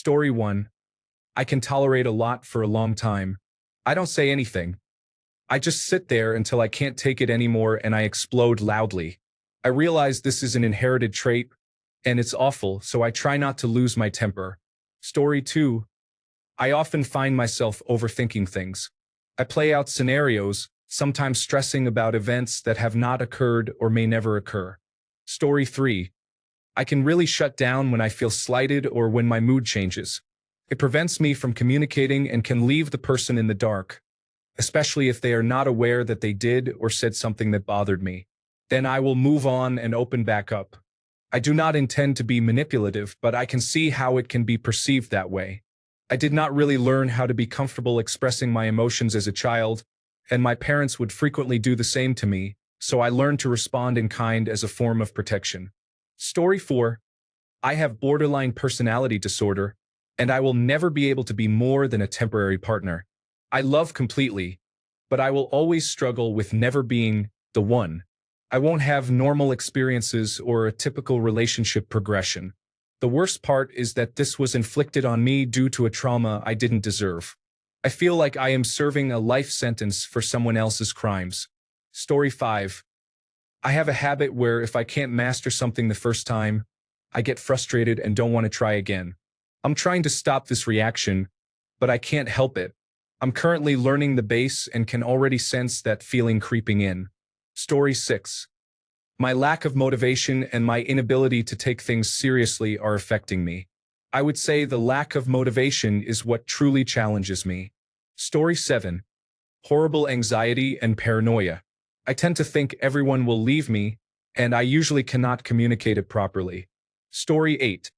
Story 1. I can tolerate a lot for a long time. I don't say anything. I just sit there until I can't take it anymore and I explode loudly. I realize this is an inherited trait, and it's awful, so I try not to lose my temper. Story 2. I often find myself overthinking things. I play out scenarios, sometimes stressing about events that have not occurred or may never occur. Story 3. I can really shut down when I feel slighted or when my mood changes. It prevents me from communicating and can leave the person in the dark, especially if they are not aware that they did or said something that bothered me. Then I will move on and open back up. I do not intend to be manipulative, but I can see how it can be perceived that way. I did not really learn how to be comfortable expressing my emotions as a child, and my parents would frequently do the same to me, so I learned to respond in kind as a form of protection. Story 4. I have borderline personality disorder, and I will never be able to be more than a temporary partner. I love completely, but I will always struggle with never being the one. I won't have normal experiences or a typical relationship progression. The worst part is that this was inflicted on me due to a trauma I didn't deserve. I feel like I am serving a life sentence for someone else's crimes. Story 5. I have a habit where if I can't master something the first time, I get frustrated and don't want to try again. I'm trying to stop this reaction, but I can't help it. I'm currently learning the bass and can already sense that feeling creeping in. Story 6. My lack of motivation and my inability to take things seriously are affecting me. I would say the lack of motivation is what truly challenges me. Story 7. Horrible anxiety and paranoia. I tend to think everyone will leave me, and I usually cannot communicate it properly. Story 8.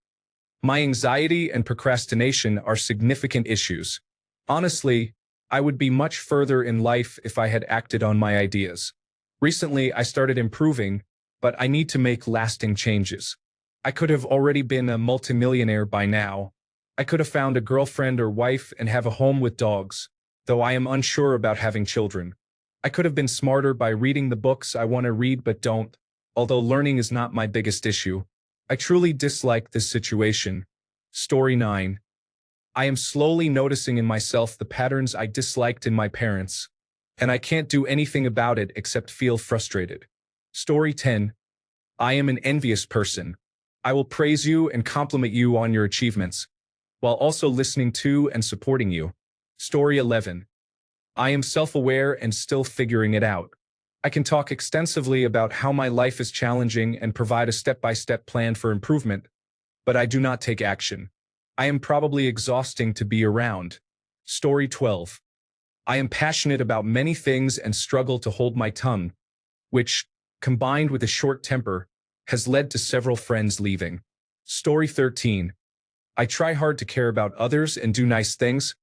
My anxiety and procrastination are significant issues. Honestly, I would be much further in life if I had acted on my ideas. Recently, I started improving, but I need to make lasting changes. I could have already been a multimillionaire by now. I could have found a girlfriend or wife and have a home with dogs, though I am unsure about having children. I could have been smarter by reading the books I want to read but don't, although learning is not my biggest issue. I truly dislike this situation. Story 9. I am slowly noticing in myself the patterns I disliked in my parents, and I can't do anything about it except feel frustrated. Story 10. I am an envious person. I will praise you and compliment you on your achievements, while also listening to and supporting you. Story 11. I am self-aware and still figuring it out. I can talk extensively about how my life is challenging and provide a step-by-step plan for improvement, but I do not take action. I am probably exhausting to be around. Story 12. I am passionate about many things and struggle to hold my tongue, which, combined with a short temper, has led to several friends leaving. Story 13. I try hard to care about others and do nice things,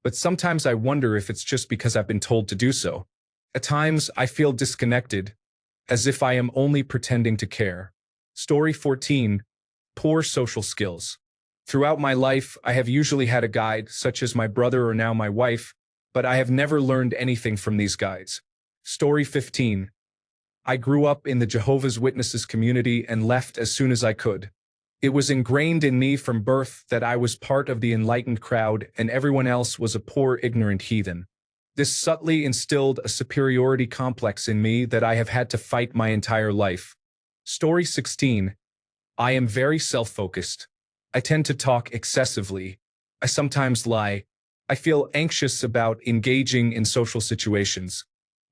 but sometimes I wonder if it's just because I've been told to do so. At times, I feel disconnected, as if I am only pretending to care. Story 14. Poor social skills. Throughout my life, I have usually had a guide, such as my brother or now my wife, but I have never learned anything from these guides. Story 15. I grew up in the Jehovah's Witnesses community and left as soon as I could. It was ingrained in me from birth that I was part of the enlightened crowd and everyone else was a poor, ignorant heathen. This subtly instilled a superiority complex in me that I have had to fight my entire life. Story 16. I am very self-focused. I tend to talk excessively. I sometimes lie. I feel anxious about engaging in social situations.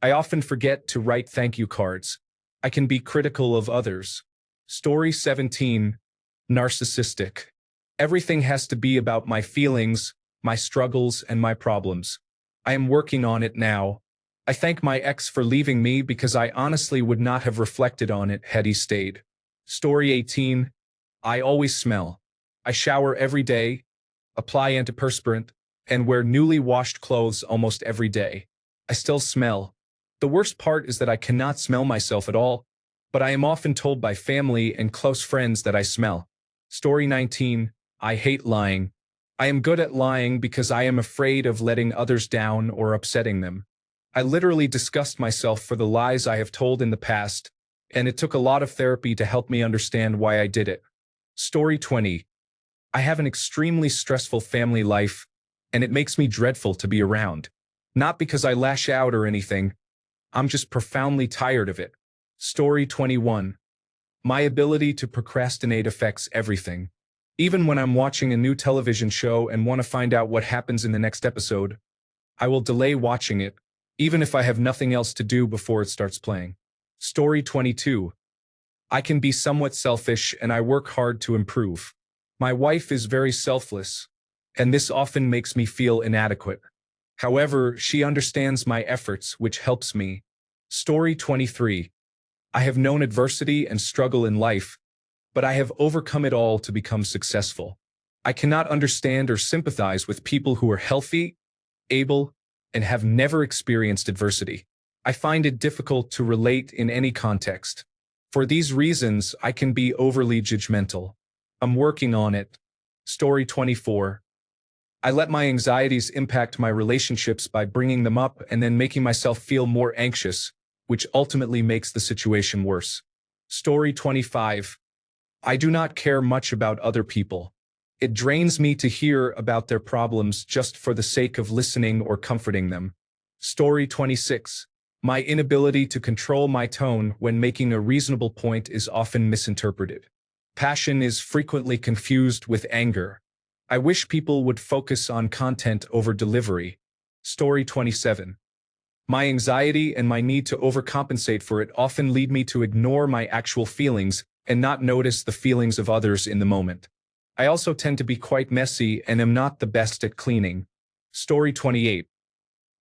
I often forget to write thank you cards. I can be critical of others. Story 17. Narcissistic. Everything has to be about my feelings, my struggles, and my problems. I am working on it now. I thank my ex for leaving me because I honestly would not have reflected on it had he stayed. Story 18. I always smell. I shower every day, apply antiperspirant, and wear newly washed clothes almost every day. I still smell. The worst part is that I cannot smell myself at all, but I am often told by family and close friends that I smell. Story 19. I hate lying. I am good at lying because I am afraid of letting others down or upsetting them. I literally disgust myself for the lies I have told in the past, and it took a lot of therapy to help me understand why I did it. Story 20. I have an extremely stressful family life, and it makes me dreadful to be around. Not because I lash out or anything, I'm just profoundly tired of it. Story 21. My ability to procrastinate affects everything. Even when I'm watching a new television show and want to find out what happens in the next episode, I will delay watching it, even if I have nothing else to do before it starts playing. Story 22. I can be somewhat selfish and I work hard to improve. My wife is very selfless, and this often makes me feel inadequate. However, she understands my efforts, which helps me. Story 23. I have known adversity and struggle in life, but I have overcome it all to become successful. I cannot understand or sympathize with people who are healthy, able, and have never experienced adversity. I find it difficult to relate in any context. For these reasons, I can be overly judgmental. I'm working on it. Story 24. I let my anxieties impact my relationships by bringing them up and then making myself feel more anxious, which ultimately makes the situation worse. Story 25. I do not care much about other people. It drains me to hear about their problems just for the sake of listening or comforting them. Story 26. My inability to control my tone when making a reasonable point is often misinterpreted. Passion is frequently confused with anger. I wish people would focus on content over delivery. Story 27. My anxiety and my need to overcompensate for it often lead me to ignore my actual feelings and not notice the feelings of others in the moment. I also tend to be quite messy and am not the best at cleaning. Story 28.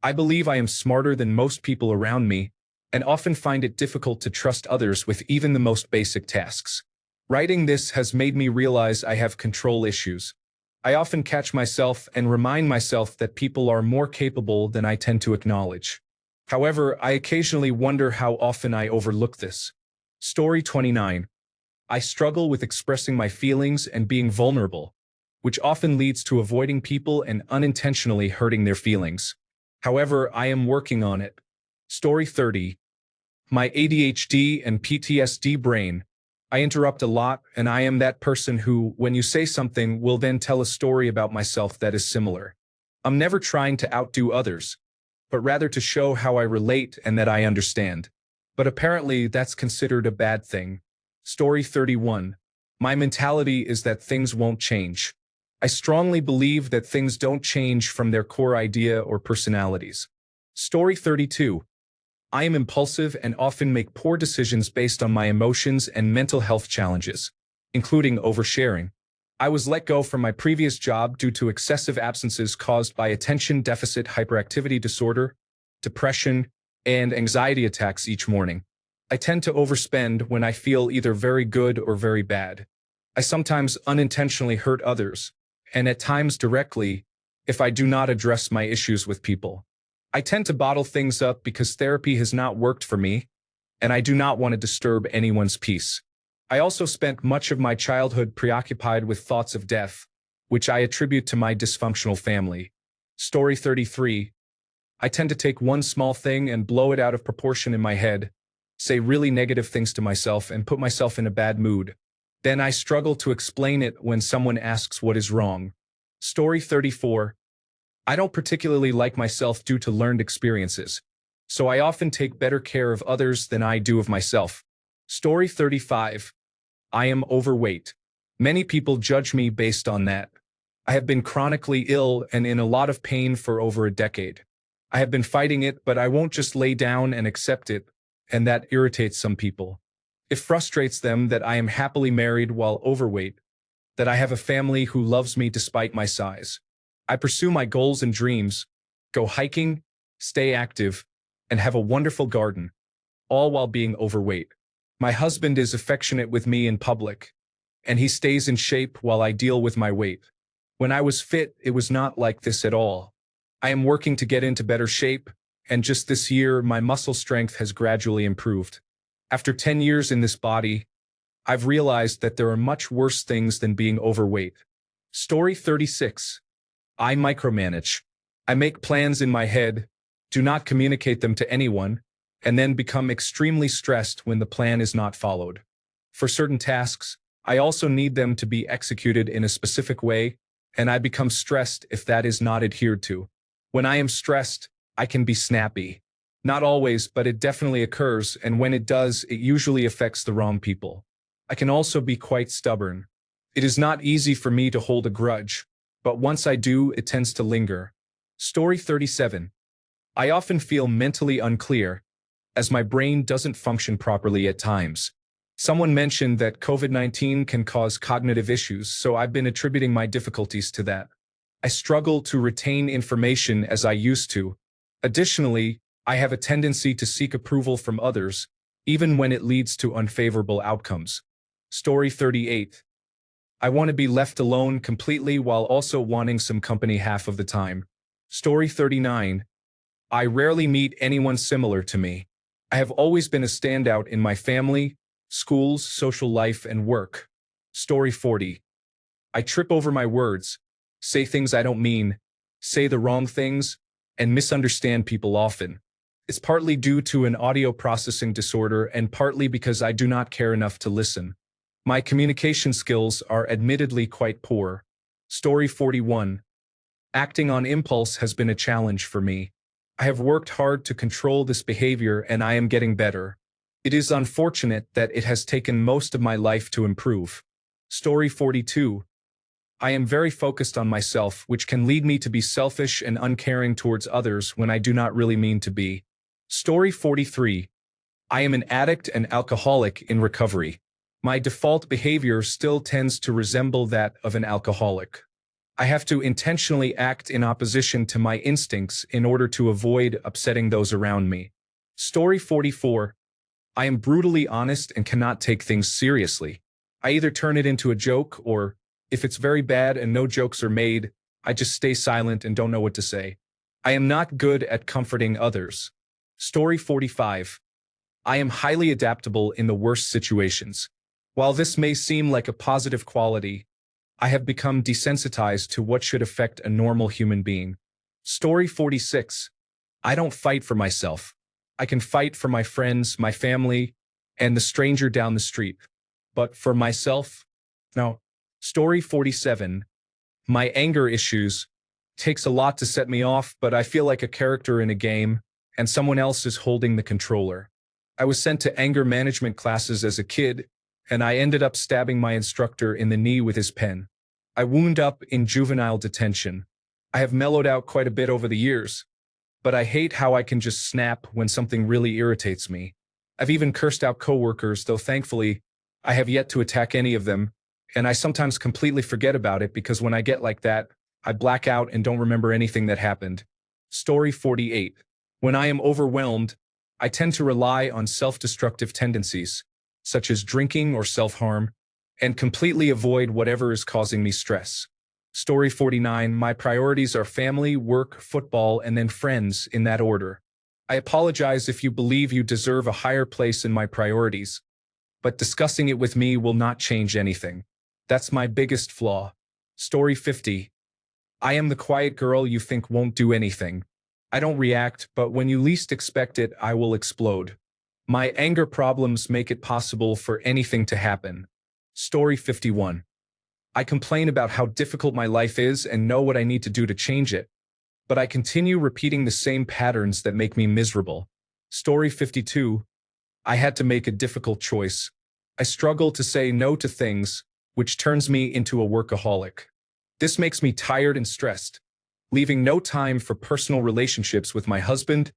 I believe I am smarter than most people around me, and often find it difficult to trust others with even the most basic tasks. Writing this has made me realize I have control issues. I often catch myself and remind myself that people are more capable than I tend to acknowledge. However, I occasionally wonder how often I overlook this. Story 29. I struggle with expressing my feelings and being vulnerable, which often leads to avoiding people and unintentionally hurting their feelings. However, I am working on it. Story 30. My ADHD and PTSD brain. I interrupt a lot, and I am that person who, when you say something, will then tell a story about myself that is similar. I'm never trying to outdo others, but rather to show how I relate and that I understand. But apparently, that's considered a bad thing. Story 31. My mentality is that things won't change. I strongly believe that things don't change from their core idea or personalities. Story 32. I am impulsive and often make poor decisions based on my emotions and mental health challenges, including oversharing. I was let go from my previous job due to excessive absences caused by attention deficit hyperactivity disorder, depression, and anxiety attacks each morning. I tend to overspend when I feel either very good or very bad. I sometimes unintentionally hurt others, and at times directly, if I do not address my issues with people. I tend to bottle things up because therapy has not worked for me, and I do not want to disturb anyone's peace. I also spent much of my childhood preoccupied with thoughts of death, which I attribute to my dysfunctional family. Story 33. I tend to take one small thing and blow it out of proportion in my head, say really negative things to myself and put myself in a bad mood. Then I struggle to explain it when someone asks what is wrong. Story 34. I don't particularly like myself due to learned experiences, so I often take better care of others than I do of myself. Story 35. I am overweight. Many people judge me based on that. I have been chronically ill and in a lot of pain for over a decade. I have been fighting it, but I won't just lay down and accept it, and that irritates some people. It frustrates them that I am happily married while overweight, that I have a family who loves me despite my size. I pursue my goals and dreams, go hiking, stay active, and have a wonderful garden, all while being overweight. My husband is affectionate with me in public, and he stays in shape while I deal with my weight. When I was fit, it was not like this at all. I am working to get into better shape, and just this year, my muscle strength has gradually improved. After 10 years in this body, I've realized that there are much worse things than being overweight. Story 36. I micromanage. I make plans in my head, do not communicate them to anyone, and then become extremely stressed when the plan is not followed. For certain tasks, I also need them to be executed in a specific way, and I become stressed if that is not adhered to. When I am stressed, I can be snappy. Not always, but it definitely occurs, and when it does, it usually affects the wrong people. I can also be quite stubborn. It is not easy for me to hold a grudge, but once I do, it tends to linger. Story 37. I often feel mentally unclear, as my brain doesn't function properly at times. Someone mentioned that COVID-19 can cause cognitive issues, so I've been attributing my difficulties to that. I struggle to retain information as I used to. Additionally, I have a tendency to seek approval from others, even when it leads to unfavorable outcomes. Story 38. I want to be left alone completely while also wanting some company half of the time. Story 39. I rarely meet anyone similar to me. I have always been a standout in my family, schools, social life, and work. Story 40. I trip over my words, say things I don't mean, say the wrong things, and misunderstand people often. It's partly due to an audio processing disorder and partly because I do not care enough to listen. My communication skills are admittedly quite poor. Story 41. Acting on impulse has been a challenge for me. I have worked hard to control this behavior and I am getting better. It is unfortunate that it has taken most of my life to improve. Story 42. I am very focused on myself, which can lead me to be selfish and uncaring towards others when I do not really mean to be. Story 43. I am an addict and alcoholic in recovery. My default behavior still tends to resemble that of an alcoholic. I have to intentionally act in opposition to my instincts in order to avoid upsetting those around me. Story 44. I am brutally honest and cannot take things seriously. I either turn it into a joke or, if it's very bad and no jokes are made, I just stay silent and don't know what to say. I am not good at comforting others. Story 45. I am highly adaptable in the worst situations. While this may seem like a positive quality, I have become desensitized to what should affect a normal human being. Story 46. I don't fight for myself. I can fight for my friends, my family, and the stranger down the street. But for myself? No. Story 47. My anger issues takes a lot to set me off, but I feel like a character in a game, and someone else is holding the controller. I was sent to anger management classes as a kid, and I ended up stabbing my instructor in the knee with his pen. I wound up in juvenile detention. I have mellowed out quite a bit over the years, but I hate how I can just snap when something really irritates me. I've even cursed out coworkers, though thankfully, I have yet to attack any of them, and I sometimes completely forget about it because when I get like that, I black out and don't remember anything that happened. Story 48. When I am overwhelmed, I tend to rely on self-destructive tendencies, such as drinking or self-harm, and completely avoid whatever is causing me stress. Story 49. My priorities are family, work, football, and then friends in that order. I apologize if you believe you deserve a higher place in my priorities, but discussing it with me will not change anything. That's my biggest flaw. Story 50. I am the quiet girl you think won't do anything. I don't react, but when you least expect it, I will explode. My anger problems make it possible for anything to happen. Story 51. I complain about how difficult my life is and know what I need to do to change it, but I continue repeating the same patterns that make me miserable. Story 52. I had to make a difficult choice. I struggle to say no to things, which turns me into a workaholic. This makes me tired and stressed, leaving no time for personal relationships with my husband,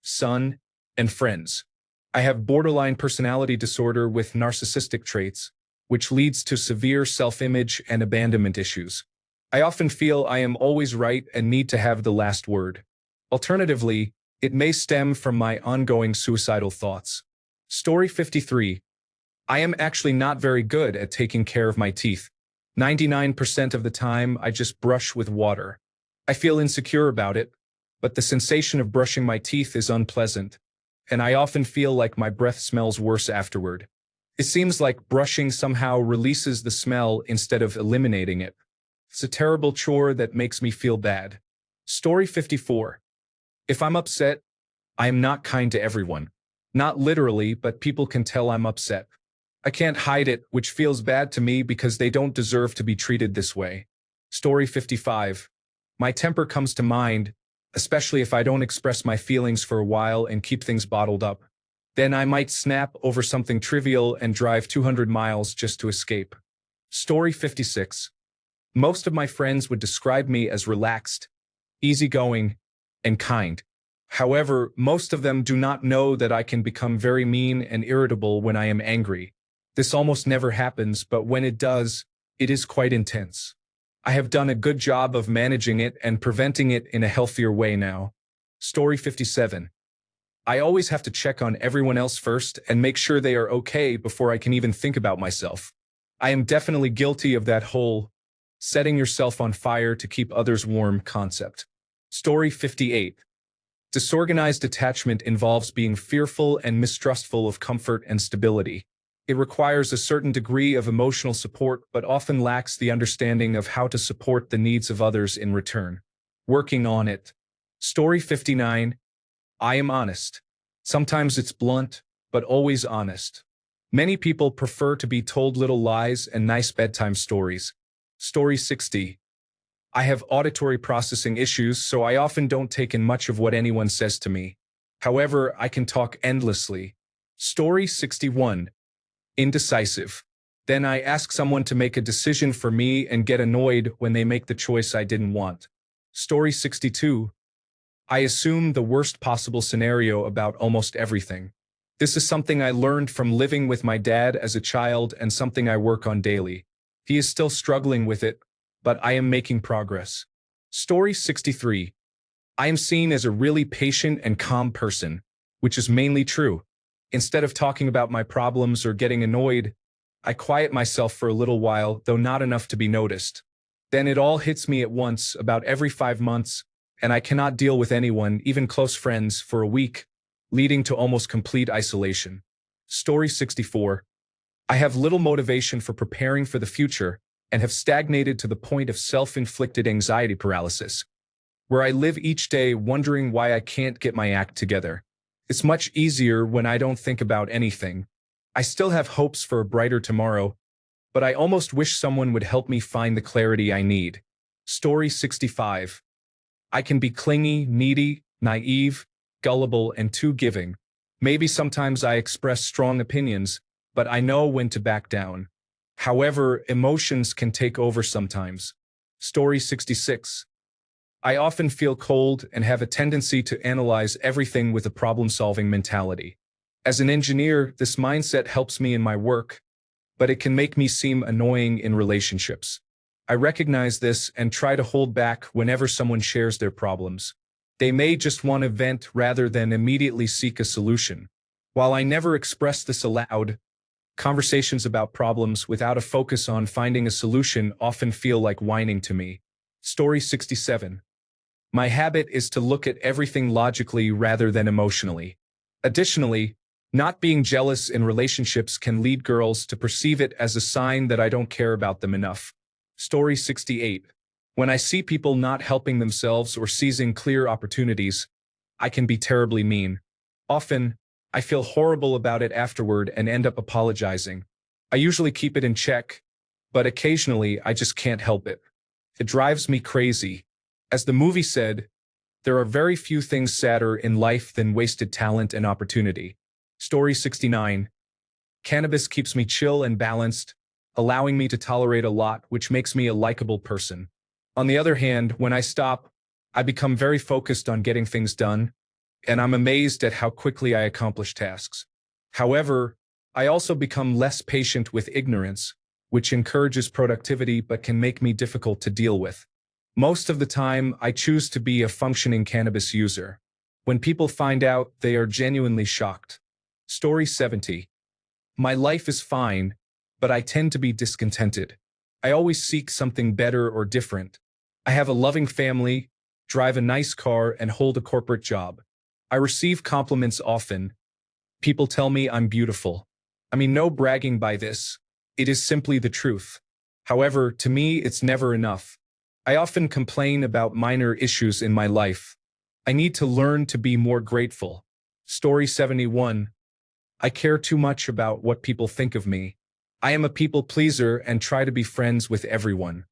son, and friends. I have borderline personality disorder with narcissistic traits, which leads to severe self-image and abandonment issues. I often feel I am always right and need to have the last word. Alternatively, it may stem from my ongoing suicidal thoughts. Story 53. I am actually not very good at taking care of my teeth. 99% of the time, I just brush with water. I feel insecure about it, but the sensation of brushing my teeth is unpleasant, and I often feel like my breath smells worse afterward. It seems like brushing somehow releases the smell instead of eliminating it. It's a terrible chore that makes me feel bad. Story 54. If I'm upset, I am not kind to everyone. Not literally, but people can tell I'm upset. I can't hide it, which feels bad to me because they don't deserve to be treated this way. Story 55. My temper comes to mind, especially if I don't express my feelings for a while and keep things bottled up. Then I might snap over something trivial and drive 200 miles just to escape. Story 56. Most of my friends would describe me as relaxed, easygoing, and kind. However, most of them do not know that I can become very mean and irritable when I am angry. This almost never happens, but when it does, it is quite intense. I have done a good job of managing it and preventing it in a healthier way now. Story 57. I always have to check on everyone else first and make sure they are okay before I can even think about myself. I am definitely guilty of that whole setting yourself on fire to keep others warm concept. Story 58. Disorganized attachment involves being fearful and mistrustful of comfort and stability. It requires a certain degree of emotional support but often lacks the understanding of how to support the needs of others in return. Working on it. Story 59. I am honest. Sometimes it's blunt, but always honest. Many people prefer to be told little lies and nice bedtime stories. Story 60. I have auditory processing issues, so I often don't take in much of what anyone says to me. However, I can talk endlessly. Story 61. Indecisive. Then I ask someone to make a decision for me and get annoyed when they make the choice I didn't want. Story 62. I assume the worst possible scenario about almost everything. This is something I learned from living with my dad as a child and something I work on daily. He is still struggling with it, but I am making progress. Story 63. I am seen as a really patient and calm person, which is mainly true. Instead of talking about my problems or getting annoyed, I quiet myself for a little while, though not enough to be noticed. Then it all hits me at once about every 5 months, and I cannot deal with anyone, even close friends, for a week, leading to almost complete isolation. Story 64. I have little motivation for preparing for the future and have stagnated to the point of self-inflicted anxiety paralysis, where I live each day wondering why I can't get my act together. It's much easier when I don't think about anything. I still have hopes for a brighter tomorrow, but I almost wish someone would help me find the clarity I need. Story 65. I can be clingy, needy, naive, gullible, and too giving. Maybe sometimes I express strong opinions, but I know when to back down. However, emotions can take over sometimes. Story 66. I often feel cold and have a tendency to analyze everything with a problem-solving mentality. As an engineer, this mindset helps me in my work, but it can make me seem annoying in relationships. I recognize this and try to hold back whenever someone shares their problems. They may just want to vent rather than immediately seek a solution. While I never express this aloud, conversations about problems without a focus on finding a solution often feel like whining to me. Story 67. My habit is to look at everything logically rather than emotionally. Additionally, not being jealous in relationships can lead girls to perceive it as a sign that I don't care about them enough. Story 68. When I see people not helping themselves or seizing clear opportunities, I can be terribly mean. Often, I feel horrible about it afterward and end up apologizing. I usually keep it in check, but occasionally I just can't help it. It drives me crazy. As the movie said, there are very few things sadder in life than wasted talent and opportunity. Story 69. Cannabis keeps me chill and balanced, allowing me to tolerate a lot, which makes me a likable person. On the other hand, when I stop, I become very focused on getting things done, and I'm amazed at how quickly I accomplish tasks. However, I also become less patient with ignorance, which encourages productivity but can make me difficult to deal with. Most of the time, I choose to be a functioning cannabis user. When people find out, they are genuinely shocked. Story 70. My life is fine, but I tend to be discontented. I always seek something better or different. I have a loving family, drive a nice car, and hold a corporate job. I receive compliments often. People tell me I'm beautiful. I mean, no bragging by this. It is simply the truth. However, to me, it's never enough. I often complain about minor issues in my life. I need to learn to be more grateful. Story 71. I care too much about what people think of me. I am a people pleaser and try to be friends with everyone.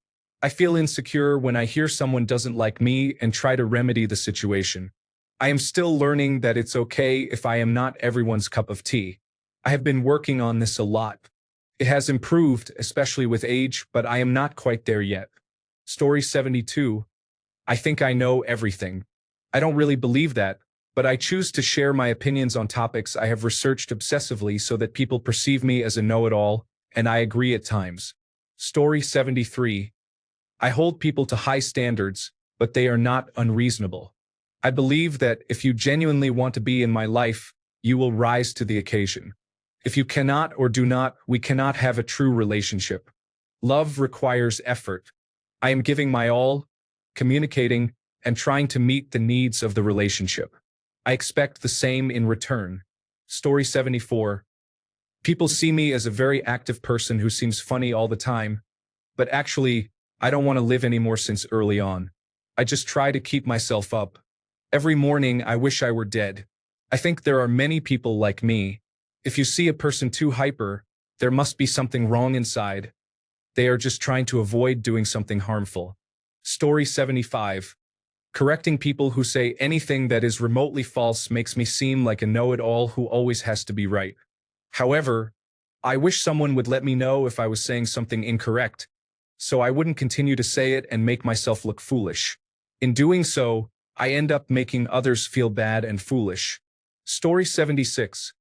I feel insecure when I hear someone doesn't like me and try to remedy the situation. I am still learning that it's okay if I am not everyone's cup of tea. I have been working on this a lot. It has improved, especially with age, but I am not quite there yet. Story 72. I think I know everything. I don't really believe that, but I choose to share my opinions on topics I have researched obsessively so that people perceive me as a know-it-all, and I agree at times. Story 73. I hold people to high standards, but they are not unreasonable. I believe that if you genuinely want to be in my life, you will rise to the occasion. If you cannot or do not, we cannot have a true relationship. Love requires effort. I am giving my all, communicating, and trying to meet the needs of the relationship. I expect the same in return. Story 74. People see me as a very active person who seems funny all the time, but actually, I don't want to live anymore since early on. I just try to keep myself up. Every morning, I wish I were dead. I think there are many people like me. If you see a person too hyper, there must be something wrong inside. They are just trying to avoid doing something harmful. Story 75. Correcting people who say anything that is remotely false makes me seem like a know-it-all who always has to be right. However, I wish someone would let me know if I was saying something incorrect, so I wouldn't continue to say it and make myself look foolish. In doing so, I end up making others feel bad and foolish. Story 76.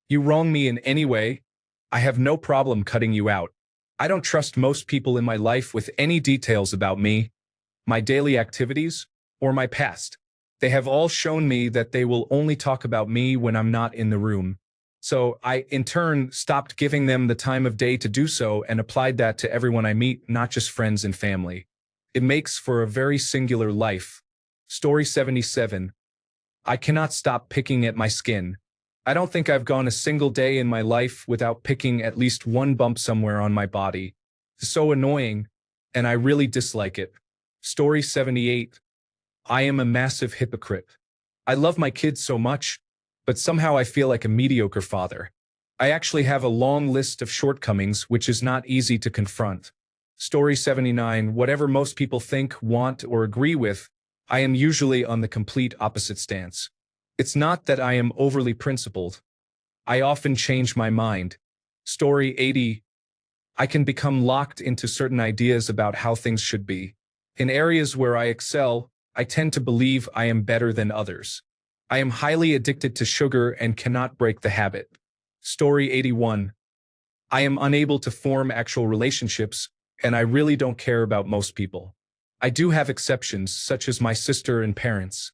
You wrong me in any way, I have no problem cutting you out. I don't trust most people in my life with any details about me, my daily activities, or my past. They have all shown me that they will only talk about me when I'm not in the room. So I, in turn, stopped giving them the time of day to do so and applied that to everyone I meet, not just friends and family. It makes for a very singular life. Story 77. I cannot stop picking at my skin. I don't think I've gone a single day in my life without picking at least one bump somewhere on my body. It's so annoying, and I really dislike it. Story 78. I am a massive hypocrite. I love my kids so much, but somehow I feel like a mediocre father. I actually have a long list of shortcomings which is not easy to confront. Story 79. Whatever most people think, want, or agree with, I am usually on the complete opposite stance. It's not that I am overly principled. I often change my mind. Story 80. I can become locked into certain ideas about how things should be. In areas where I excel, I tend to believe I am better than others. I am highly addicted to sugar and cannot break the habit. Story 81. I am unable to form actual relationships, and I really don't care about most people. I do have exceptions, such as my sister and parents.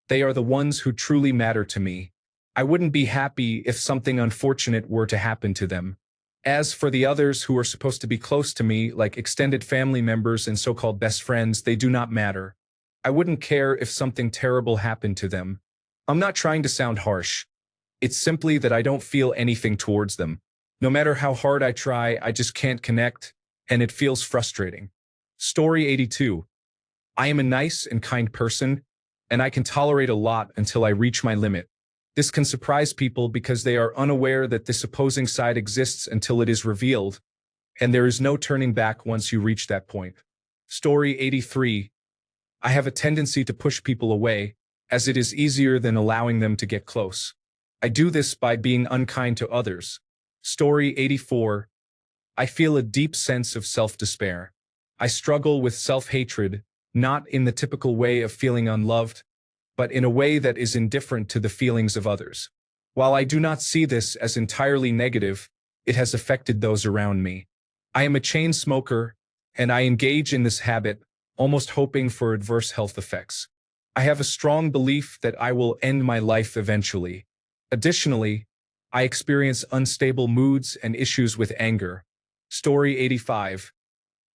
They are the ones who truly matter to me. I wouldn't be happy if something unfortunate were to happen to them. As for the others who are supposed to be close to me, like extended family members and so-called best friends, they do not matter. I wouldn't care if something terrible happened to them. I'm not trying to sound harsh. It's simply that I don't feel anything towards them. No matter how hard I try, I just can't connect, and it feels frustrating. Story 82. I am a nice and kind person, and I can tolerate a lot until I reach my limit. This can surprise people because they are unaware that this opposing side exists until it is revealed, and there is no turning back once you reach that point. Story 83. I have a tendency to push people away, as it is easier than allowing them to get close. I do this by being unkind to others. Story 84. I feel a deep sense of self-despair. I struggle with self-hatred, not in the typical way of feeling unloved, but in a way that is indifferent to the feelings of others. While I do not see this as entirely negative, it has affected those around me. I am a chain smoker, and I engage in this habit, almost hoping for adverse health effects. I have a strong belief that I will end my life eventually. Additionally, I experience unstable moods and issues with anger. Story 85.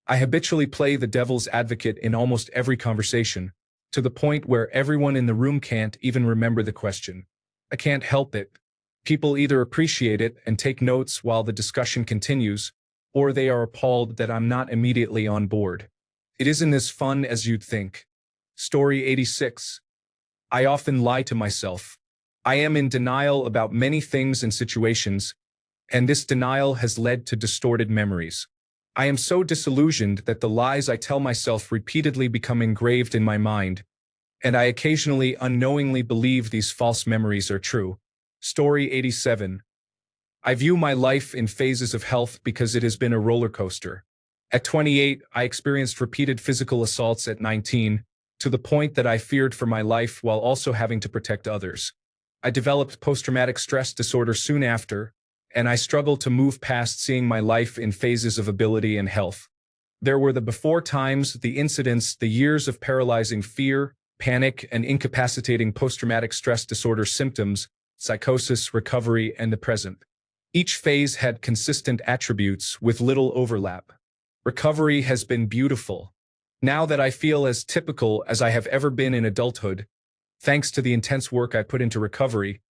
I habitually play the devil's advocate in almost every conversation, to the point where everyone in the room can't even remember the question. I can't help it. People either appreciate it and take notes while the discussion continues, or they are appalled that I'm not immediately on board. It isn't as fun as you'd think. Story 86. I often lie to myself. I am in denial about many things and situations, and this denial has led to distorted memories. I am so disillusioned that the lies I tell myself repeatedly become engraved in my mind, and I occasionally unknowingly believe these false memories are true. Story 87. I view my life in phases of health because it has been a roller coaster. At 28, I experienced repeated physical assaults at 19, to the point that I feared for my life while also having to protect others. I developed post-traumatic stress disorder soon after, and I struggled to move past seeing my life in phases of ability and health. There were the before times, the incidents, the years of paralyzing fear, panic, and incapacitating post-traumatic stress disorder symptoms, psychosis, recovery, and the present. Each phase had consistent attributes with little overlap. Recovery has been beautiful. Now that I feel as typical as I have ever been in adulthood, thanks to the intense work I put into recovery,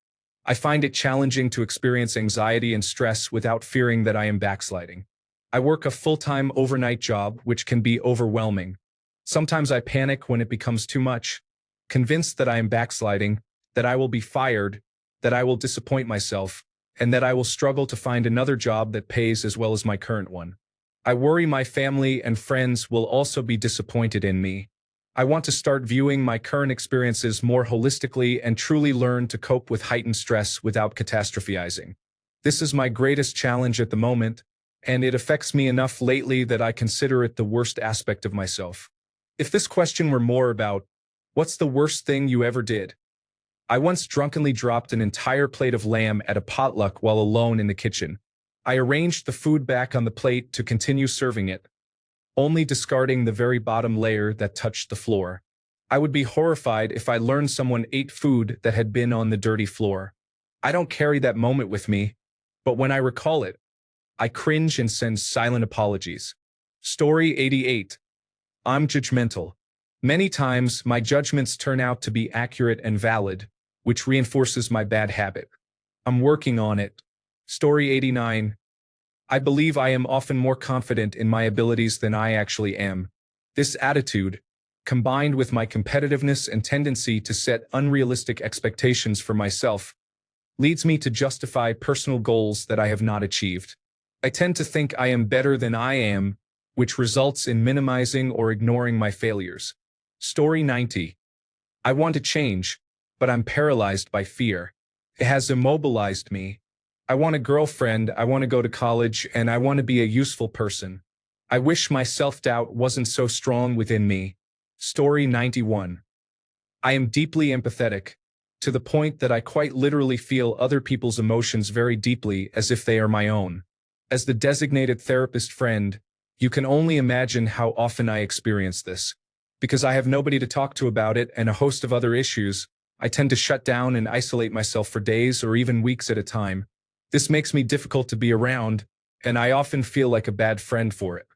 I find it challenging to experience anxiety and stress without fearing that I am backsliding. I work a full-time overnight job, which can be overwhelming. Sometimes I panic when it becomes too much, convinced that I am backsliding, that I will be fired, that I will disappoint myself, and that I will struggle to find another job that pays as well as my current one. I worry my family and friends will also be disappointed in me. I want to start viewing my current experiences more holistically and truly learn to cope with heightened stress without catastrophizing. This is my greatest challenge at the moment, and it affects me enough lately that I consider it the worst aspect of myself. If this question were more about, what's the worst thing you ever did? I once drunkenly dropped an entire plate of lamb at a potluck while alone in the kitchen. I arranged the food back on the plate to continue serving it, only discarding the very bottom layer that touched the floor. I would be horrified if I learned someone ate food that had been on the dirty floor. I don't carry that moment with me, but when I recall it, I cringe and send silent apologies. Story 88. I'm judgmental. Many times, my judgments turn out to be accurate and valid, which reinforces my bad habit. I'm working on it. Story 89. I believe I am often more confident in my abilities than I actually am. This attitude, combined with my competitiveness and tendency to set unrealistic expectations for myself, leads me to justify personal goals that I have not achieved. I tend to think I am better than I am, which results in minimizing or ignoring my failures. Story 90. I want to change, but I'm paralyzed by fear. It has immobilized me. I want a girlfriend, I want to go to college, and I want to be a useful person. I wish my self-doubt wasn't so strong within me. Story 91. I am deeply empathetic, to the point that I quite literally feel other people's emotions very deeply as if they are my own. As the designated therapist friend, you can only imagine how often I experience this. Because I have nobody to talk to about it and a host of other issues, I tend to shut down and isolate myself for days or even weeks at a time. This makes me difficult to be around, and I often feel like a bad friend for it.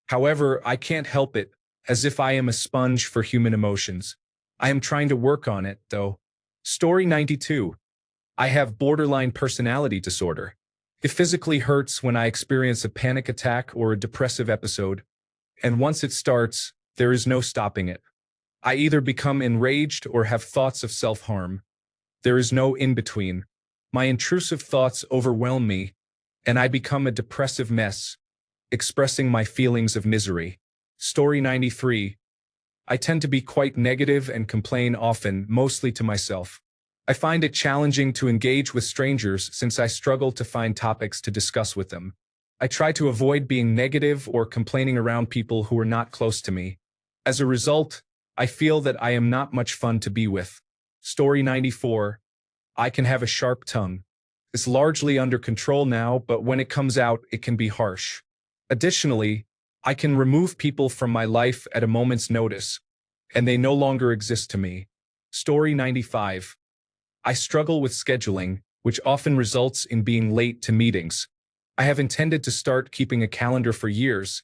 However, I can't help it, as if I am a sponge for human emotions. I am trying to work on it, though. Story 92. I have borderline personality disorder. It physically hurts when I experience a panic attack or a depressive episode, and once it starts, there is no stopping it. I either become enraged or have thoughts of self-harm. There is no in-between. My intrusive thoughts overwhelm me, and I become a depressive mess, expressing my feelings of misery. Story 93. I tend to be quite negative and complain often, mostly to myself. I find it challenging to engage with strangers since I struggle to find topics to discuss with them. I try to avoid being negative or complaining around people who are not close to me. As a result, I feel that I am not much fun to be with. Story 94. I can have a sharp tongue. It's largely under control now, but when it comes out, it can be harsh. Additionally, I can remove people from my life at a moment's notice, and they no longer exist to me. Story 95. I struggle with scheduling, which often results in being late to meetings. I have intended to start keeping a calendar for years,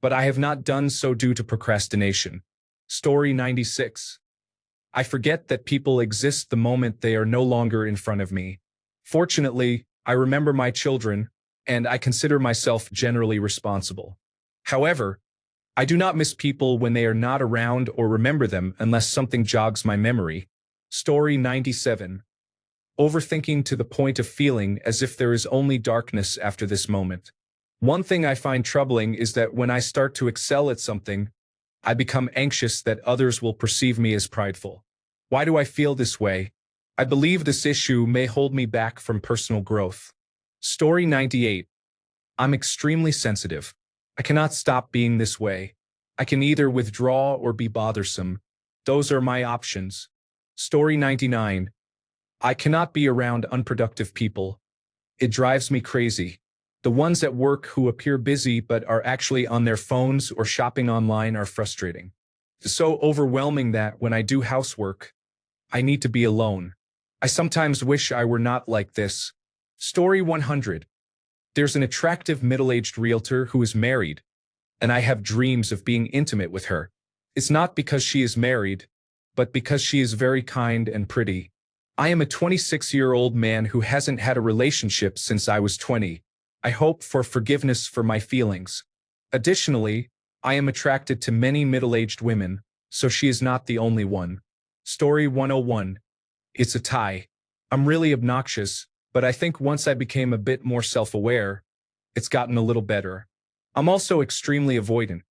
but I have not done so due to procrastination. Story 96. I forget that people exist the moment they are no longer in front of me. Fortunately, I remember my children, and I consider myself generally responsible. However, I do not miss people when they are not around or remember them unless something jogs my memory. Story 97. overthinking to the point of feeling as if there is only darkness after this moment. One thing I find troubling is that when I start to excel at something, I become anxious that others will perceive me as prideful. Why do I feel this way? I believe this issue may hold me back from personal growth. Story 98. I'm extremely sensitive. I cannot stop being this way. I can either withdraw or be bothersome. Those are my options. Story 99. I cannot be around unproductive people. It drives me crazy. The ones at work who appear busy but are actually on their phones or shopping online are frustrating. It's so overwhelming that when I do housework, I need to be alone. I sometimes wish I were not like this. Story 100. There's an attractive middle-aged realtor who is married, and I have dreams of being intimate with her. It's not because she is married, but because she is very kind and pretty. I am a 26-year-old man who hasn't had a relationship since I was 20. I hope for forgiveness for my feelings. Additionally, I am attracted to many middle-aged women, so she is not the only one. Story 101. It's a tie. I'm really obnoxious, but I think once I became a bit more self-aware, it's gotten a little better. I'm also extremely avoidant.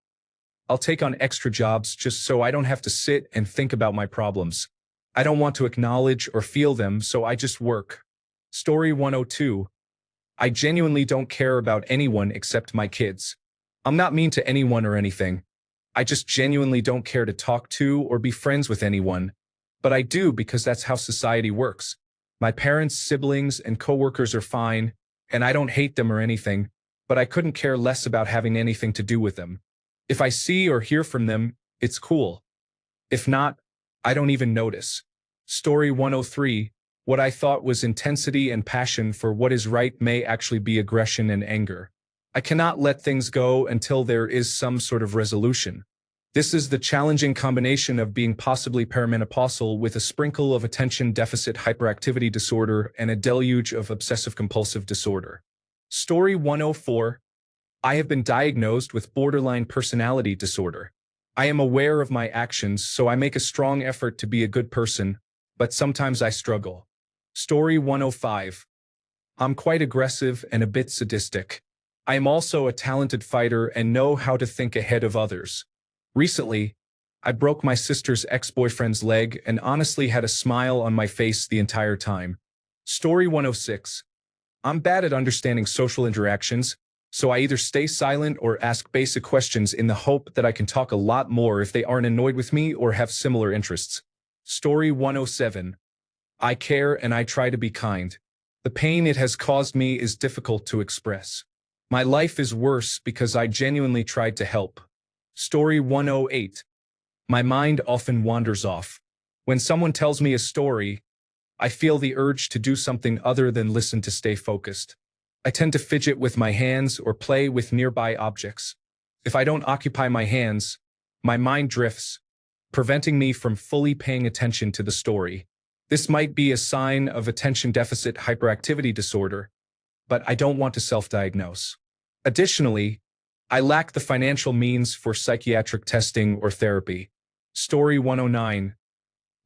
I'll take on extra jobs just so I don't have to sit and think about my problems. I don't want to acknowledge or feel them, so I just work. Story 102. I genuinely don't care about anyone except my kids. I'm not mean to anyone or anything. I just genuinely don't care to talk to or be friends with anyone. But I do because that's how society works. My parents, siblings, and coworkers are fine, and I don't hate them or anything, but I couldn't care less about having anything to do with them. If I see or hear from them, it's cool. If not, I don't even notice. Story 103. What I thought was intensity and passion for what is right may actually be aggression and anger. I cannot let things go until there is some sort of resolution. This is the challenging combination of being possibly perimenopausal with a sprinkle of attention deficit hyperactivity disorder and a deluge of obsessive-compulsive disorder. Story 104. I have been diagnosed with borderline personality disorder. I am aware of my actions, so I make a strong effort to be a good person, but sometimes I struggle. Story 105. I'm quite aggressive and a bit sadistic. I am also a talented fighter and know how to think ahead of others. Recently, I broke my sister's ex-boyfriend's leg and honestly had a smile on my face the entire time. Story 106. I'm bad at understanding social interactions, so I either stay silent or ask basic questions in the hope that I can talk a lot more if they aren't annoyed with me or have similar interests. Story 107. I care and I try to be kind. The pain it has caused me is difficult to express. My life is worse because I genuinely tried to help. Story 108. My mind often wanders off. When someone tells me a story, I feel the urge to do something other than listen to stay focused. I tend to fidget with my hands or play with nearby objects. If I don't occupy my hands, my mind drifts, preventing me from fully paying attention to the story. This might be a sign of attention deficit hyperactivity disorder, but I don't want to self-diagnose. Additionally, I lack the financial means for psychiatric testing or therapy. Story 109.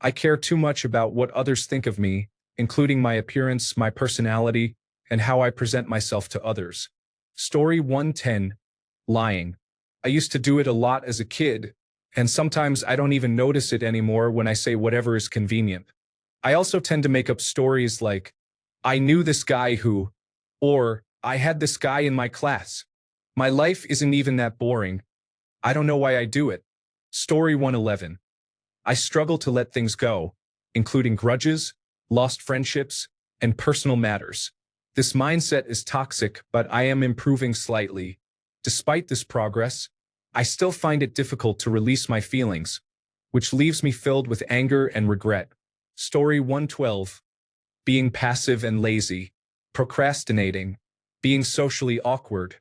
I care too much about what others think of me, including my appearance, my personality, and how I present myself to others. Story 110. Lying. I used to do it a lot as a kid, and sometimes I don't even notice it anymore when I say whatever is convenient. I also tend to make up stories like, I knew this guy who, or I had this guy in my class. My life isn't even that boring. I don't know why I do it. Story 111. I struggle to let things go, including grudges, lost friendships, and personal matters. This mindset is toxic, but I am improving slightly. Despite this progress, I still find it difficult to release my feelings, which leaves me filled with anger and regret. Story 112. Being passive and lazy, procrastinating, being socially awkward,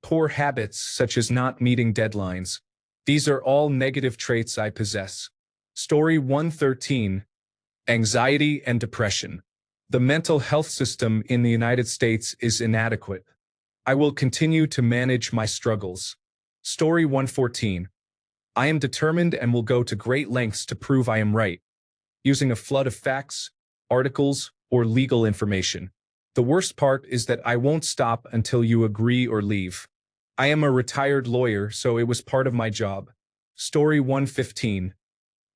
poor habits such as not meeting deadlines. These are all negative traits I possess. Story 113. Anxiety and depression. The mental health system in the United States is inadequate. I will continue to manage my struggles. Story 114. I am determined and will go to great lengths to prove I am right. Using a flood of facts, articles, or legal information. The worst part is that I won't stop until you agree or leave. I am a retired lawyer, so it was part of my job. Story 115.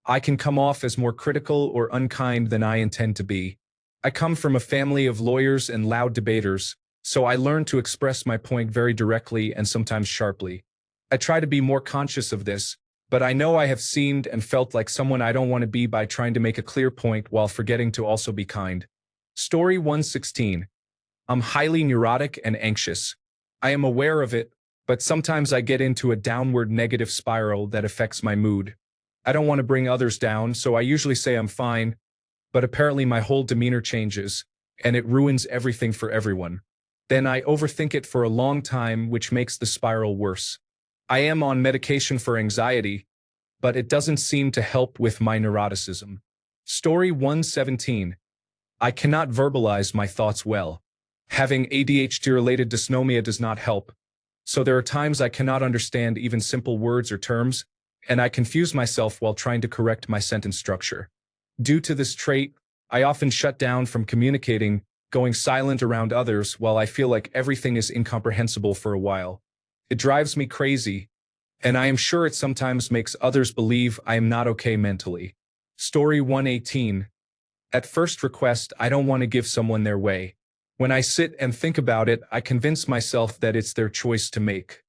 I can come off as more critical or unkind than I intend to be. I come from a family of lawyers and loud debaters, so I learned to express my point very directly and sometimes sharply. I try to be more conscious of this, but I know I have seemed and felt like someone I don't want to be by trying to make a clear point while forgetting to also be kind. Story 116. I'm highly neurotic and anxious. I am aware of it, but sometimes I get into a downward negative spiral that affects my mood. I don't want to bring others down, so I usually say I'm fine, but apparently my whole demeanor changes, and it ruins everything for everyone. Then I overthink it for a long time, which makes the spiral worse. I am on medication for anxiety, but it doesn't seem to help with my neuroticism. Story 117. I cannot verbalize my thoughts well. Having ADHD-related dysnomia does not help, so there are times I cannot understand even simple words or terms, and I confuse myself while trying to correct my sentence structure. Due to this trait, I often shut down from communicating, going silent around others while I feel like everything is incomprehensible for a while. It drives me crazy, and I am sure it sometimes makes others believe I am not okay mentally. Story 118. At first request, I don't want to give someone their way. When I sit and think about it, I convince myself that it's their choice to make.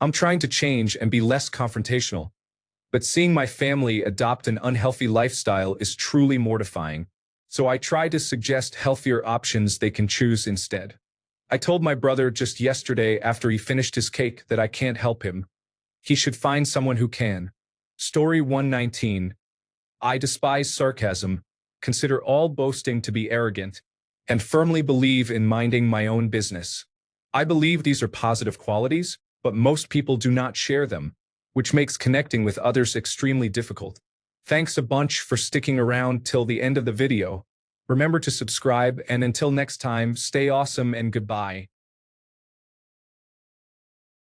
I'm trying to change and be less confrontational, but seeing my family adopt an unhealthy lifestyle is truly mortifying. So I try to suggest healthier options they can choose instead. I told my brother just yesterday after he finished his cake that I can't help him. He should find someone who can. Story 119. I despise sarcasm, consider all boasting to be arrogant, and firmly believe in minding my own business. I believe these are positive qualities, but most people do not share them, which makes connecting with others extremely difficult. Thanks a bunch for sticking around till the end of the video. Remember to subscribe, and until next time, stay awesome and goodbye.